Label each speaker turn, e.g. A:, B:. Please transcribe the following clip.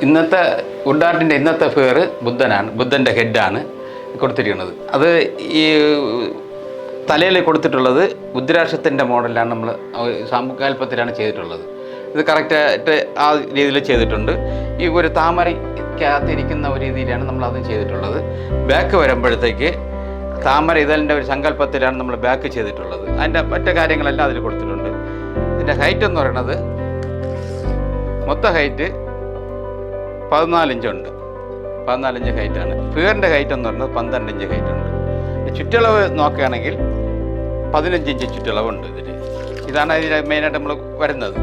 A: ഇന്നത്തെ വുഡ് ആർട്ടിൻ്റെ ഇന്നത്തെ ഫിഗർ ബുദ്ധനാണ്, ബുദ്ധൻ്റെ ഹെഡാണ് കൊടുത്തിരിക്കുന്നത്. അത് ഈ തലയിൽ കൊടുത്തിട്ടുള്ളത് ബുദ്ധരാക്ഷത്തിൻ്റെ മോഡലാണ്, നമ്മൾ സാമുകാൽപ്പത്തിലാണ് ചെയ്തിട്ടുള്ളത്. ഇത് കറക്റ്റായിട്ട് ആ രീതിയിൽ ചെയ്തിട്ടുണ്ട്. ഈ ഒരു താമരയ്ക്കകത്തിരിക്കുന്ന ഒരു രീതിയിലാണ് നമ്മളത് ചെയ്തിട്ടുള്ളത്. ബാക്ക് വരുമ്പോഴത്തേക്ക് താമര ഇതലിൻ്റെ ഒരു സങ്കല്പത്തിലാണ് നമ്മൾ ബാക്ക് ചെയ്തിട്ടുള്ളത്. അതിൻ്റെ മറ്റു കാര്യങ്ങളെല്ലാം അതിൽ കൊടുത്തിട്ടുണ്ട്. ഇതിൻ്റെ ഹൈറ്റ് എന്ന് പറയുന്നത് മൊത്തം ഹൈറ്റ് 14 ഇഞ്ചുണ്ട്. 14 ഇഞ്ച് ഹൈറ്റാണ്. ഫിഗറിൻ്റെ ഹൈറ്റ് എന്ന് പറയുന്നത് 12 ഇഞ്ച് ഹൈറ്റുണ്ട്. ചുറ്റളവ് നോക്കുകയാണെങ്കിൽ 15 ഇഞ്ച് ചുറ്റളവുണ്ട് ഇതിൽ. ഇതാണ് ഇതിൽ മെയിനായിട്ട് നമ്മൾ വരുന്നത്.